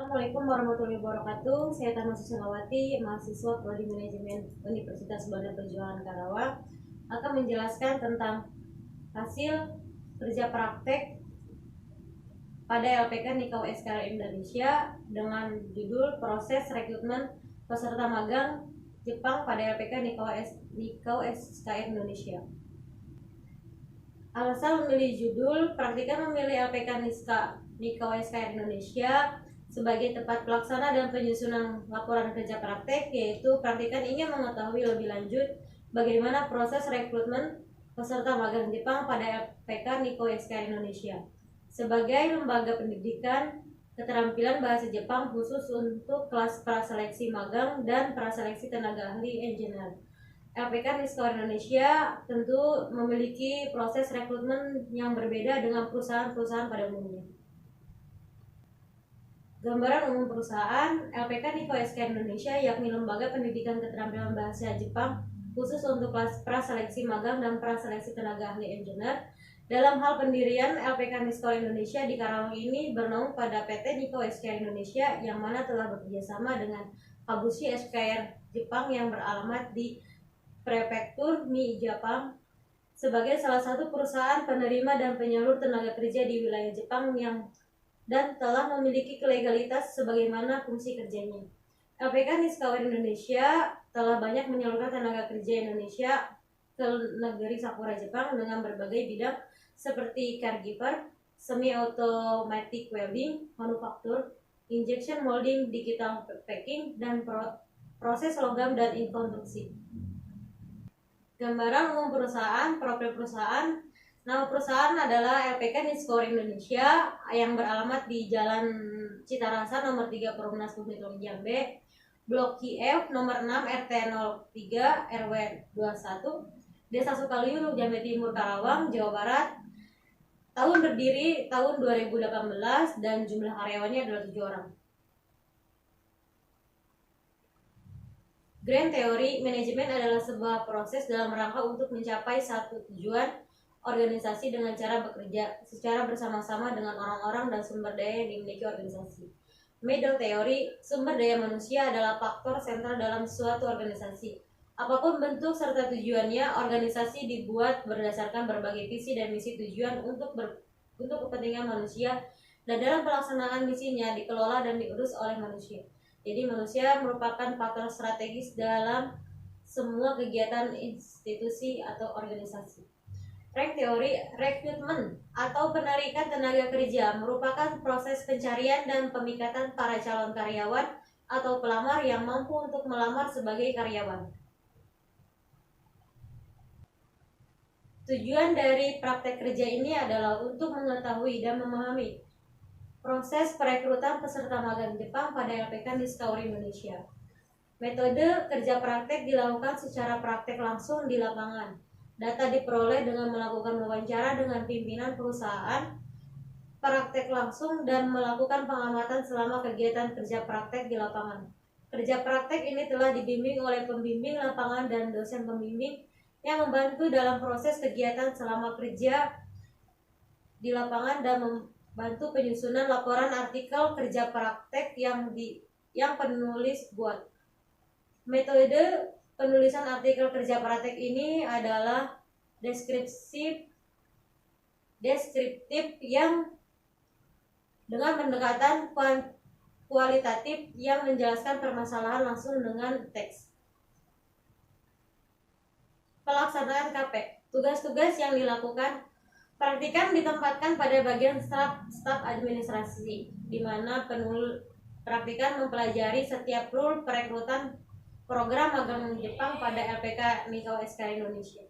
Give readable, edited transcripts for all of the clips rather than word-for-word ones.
Assalamualaikum warahmatullahi wabarakatuh. Saya Tama Susilawati, mahasiswa Prodi Manajemen Universitas Bandar Perjuangan Karawang, akan menjelaskan tentang hasil kerja praktek pada LPK Nikau SKL Indonesia dengan judul proses rekrutmen peserta magang Jepang pada LPK Nikau SKL Indonesia. Alasan memilih judul, praktikan memilih LPK Nikau SKL Indonesia sebagai tempat pelaksana dan penyusunan laporan kerja praktek, yaitu praktikan ingin mengetahui lebih lanjut bagaimana proses rekrutmen peserta magang Jepang pada LPK Nikau SKL Indonesia. Sebagai lembaga pendidikan keterampilan bahasa Jepang khusus untuk kelas praseleksi magang dan praseleksi tenaga ahli engineer, LPK Nikau Indonesia tentu memiliki proses rekrutmen yang berbeda dengan perusahaan-perusahaan pada umumnya. Gambaran umum perusahaan, LPK Nikau SKL Indonesia yakni lembaga pendidikan keterampilan bahasa Jepang khusus untuk kelas praseleksi magang dan praseleksi tenaga ahli engineer. Dalam hal pendirian, LPK Nikau Indonesia di Karawang ini bernaung pada PT Nikau SKL Indonesia yang mana telah bekerjasama dengan Kabushi SKL Jepang yang beralamat di Prefektur Mie, Jepang sebagai salah satu perusahaan penerima dan penyalur tenaga kerja di wilayah Jepang dan telah memiliki legalitas sebagaimana fungsi kerjanya. LPK Nikau Indonesia telah banyak menyalurkan tenaga kerja Indonesia ke negeri Sakura Jepang dengan berbagai bidang seperti caregiver, semi-automatic welding, manufaktur, injection molding, digital packing, dan proses logam dan konstruksi. Gambaran umum perusahaan, profil perusahaan. Nama perusahaan adalah LPK Nikau Indonesia yang beralamat di Jalan Citarasa nomor 3 Perumnas Bumi Jambe, Blok KF nomor 6 RT 03 RW 21, Desa Sukaluyu, Jambe Timur, Karawang, Jawa Barat. Tahun berdiri tahun 2018 dan jumlah karyawannya adalah 7 orang. Grand Theory Manajemen adalah sebuah proses dalam rangka untuk mencapai satu tujuan organisasi dengan cara bekerja secara bersama-sama dengan orang-orang dan sumber daya yang dimiliki organisasi. Middle Theory, sumber daya manusia adalah faktor sentral dalam suatu organisasi. Apapun bentuk serta tujuannya, organisasi dibuat berdasarkan berbagai visi dan misi tujuan untuk kepentingan manusia, dan dalam pelaksanaan misinya dikelola dan diurus oleh manusia. Jadi manusia merupakan faktor strategis dalam semua kegiatan institusi atau organisasi. Rank teori, rekrutmen atau penarikan tenaga kerja merupakan proses pencarian dan pemikatan para calon karyawan atau pelamar yang mampu untuk melamar sebagai karyawan. Tujuan dari praktek kerja ini adalah untuk mengetahui dan memahami proses perekrutan peserta magang Jepang pada LPK Nikau Indonesia. Metode kerja praktek dilakukan secara praktek langsung di lapangan. Data diperoleh dengan melakukan wawancara dengan pimpinan perusahaan, praktek langsung, dan melakukan pengamatan selama kegiatan kerja praktek di lapangan. Kerja praktek ini telah dibimbing oleh pembimbing lapangan dan dosen pembimbing yang membantu dalam proses kegiatan selama kerja di lapangan dan membantu penyusunan laporan artikel kerja praktek yang penulis buat. Metode penulisan artikel kerja praktek ini adalah deskriptif yang dengan pendekatan kualitatif yang menjelaskan permasalahan langsung dengan teks. Pelaksanaan KP. Tugas-tugas yang dilakukan, praktikan ditempatkan pada bagian staf administrasi, di mana praktikan mempelajari setiap rule perekrutan program magang Jepang pada LPK Nikau SKL Indonesia,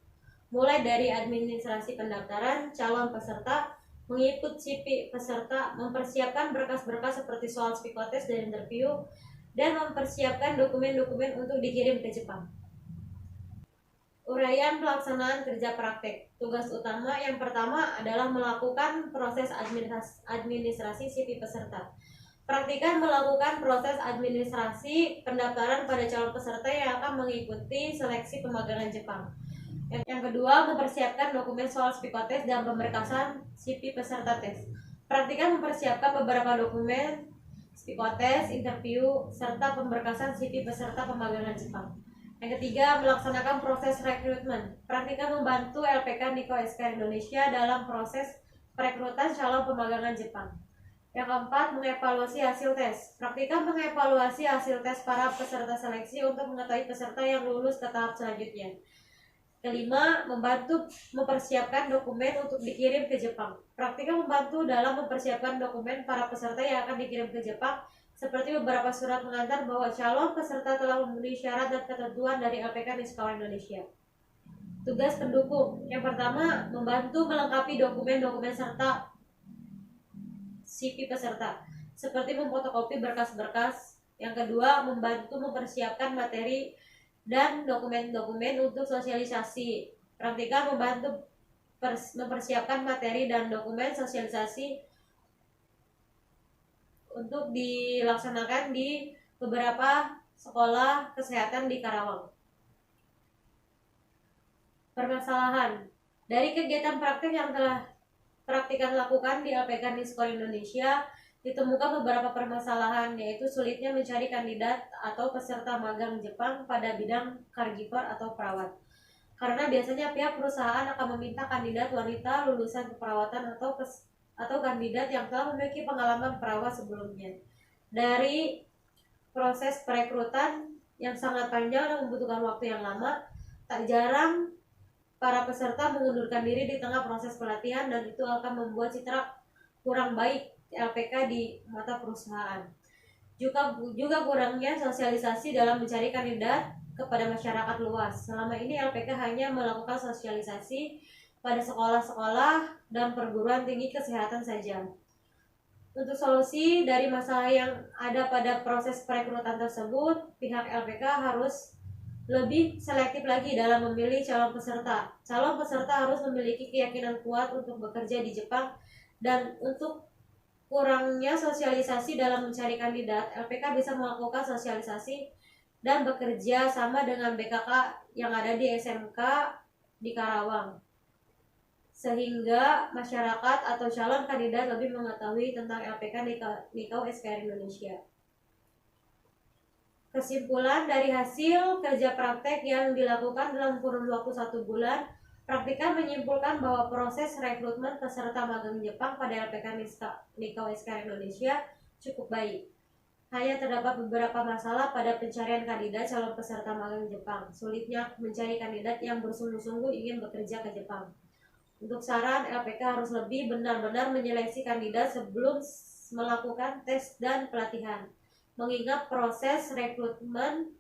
mulai dari administrasi pendaftaran calon peserta, mengikut CV peserta, mempersiapkan berkas-berkas seperti soal psikotes dan interview, dan mempersiapkan dokumen-dokumen untuk dikirim ke Jepang. Uraian pelaksanaan kerja praktek. Tugas utama yang pertama adalah melakukan proses administrasi CV peserta. Praktikan melakukan proses administrasi pendaftaran pada calon peserta yang akan mengikuti seleksi pemagangan Jepang. Yang kedua, mempersiapkan dokumen soal psikotes dan pemberkasan CV peserta tes. Praktikan mempersiapkan beberapa dokumen psikotes, interview, serta pemberkasan CV peserta pemagangan Jepang. Yang ketiga, melaksanakan proses rekrutmen. Praktika membantu LPK Nikko SK Indonesia dalam proses perekrutan calon pemagangan Jepang. Yang keempat, mengevaluasi hasil tes. Praktika mengevaluasi hasil tes para peserta seleksi untuk mengetahui peserta yang lulus ke tahap selanjutnya. Kelima, membantu mempersiapkan dokumen untuk dikirim ke Jepang. Praktika membantu dalam mempersiapkan dokumen para peserta yang akan dikirim ke Jepang, seperti beberapa surat mengantar bahwa calon peserta telah memenuhi syarat dan ketentuan dari LPK Niskawa Indonesia. Tugas pendukung. Yang pertama, membantu melengkapi dokumen-dokumen serta CV peserta, seperti memfotokopi berkas-berkas. Yang kedua, membantu mempersiapkan materi dan dokumen-dokumen untuk sosialisasi. Praktika membantu mempersiapkan materi dan dokumen sosialisasi untuk dilaksanakan di beberapa sekolah kesehatan di Karawang. Permasalahan. Dari kegiatan praktik yang telah praktikan lakukan di LPK Nisko Indonesia, ditemukan beberapa permasalahan, yaitu sulitnya mencari kandidat atau peserta magang Jepang pada bidang caregiver atau perawat. Karena biasanya pihak perusahaan akan meminta kandidat wanita lulusan keperawatan atau kandidat yang telah memiliki pengalaman perawat sebelumnya. Dari proses perekrutan yang sangat panjang dan membutuhkan waktu yang lama, tak jarang para peserta mengundurkan diri di tengah proses pelatihan, dan itu akan membuat citra kurang baik LPK di mata perusahaan. Juga kurangnya sosialisasi dalam mencari kandidat kepada masyarakat luas. Selama ini LPK hanya melakukan sosialisasi pada sekolah-sekolah dan perguruan tinggi kesehatan saja. Untuk solusi dari masalah yang ada pada proses perekrutan tersebut, pihak LPK harus lebih selektif lagi dalam memilih calon peserta. Calon peserta harus memiliki keyakinan kuat untuk bekerja di Jepang, dan untuk kurangnya sosialisasi dalam mencari kandidat, LPK bisa melakukan sosialisasi dan bekerja sama dengan BKK yang ada di SMK di Karawang, sehingga masyarakat atau calon kandidat lebih mengetahui tentang LPK Nikko SK Indonesia. Kesimpulan dari hasil kerja praktek yang dilakukan dalam kurun waktu 1 bulan, praktika menyimpulkan bahwa proses rekrutmen peserta magang Jepang pada LPK Nikko SK Indonesia cukup baik. Hanya terdapat beberapa masalah pada pencarian kandidat calon peserta magang Jepang. Sulitnya mencari kandidat yang bersungguh-sungguh ingin bekerja ke Jepang. Untuk saran, LPK harus lebih benar-benar menyeleksi kandidat sebelum melakukan tes dan pelatihan. Mengingat proses rekrutmen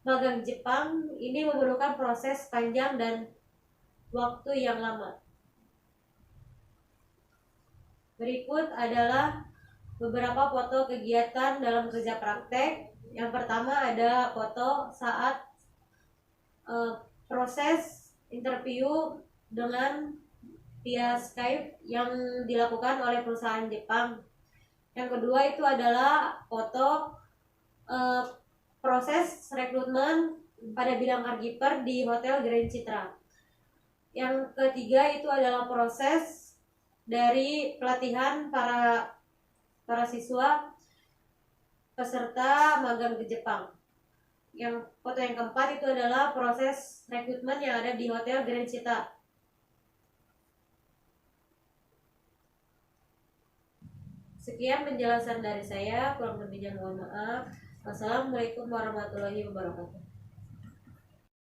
magang Jepang ini memerlukan proses panjang dan waktu yang lama. Berikut adalah beberapa foto kegiatan dalam kerja praktek. Yang pertama ada foto saat proses interview dengan via Skype yang dilakukan oleh perusahaan Jepang. Yang kedua itu adalah foto proses rekrutmen pada bidang caregiver di Hotel Grand Citra. Yang ketiga itu adalah proses dari pelatihan para siswa peserta magang ke Jepang. Yang foto yang keempat itu adalah proses rekrutmen yang ada di Hotel Grand Citra. Sekian penjelasan dari saya, kurang lebihnya mohon maaf. Wassalamualaikum warahmatullahi wabarakatuh.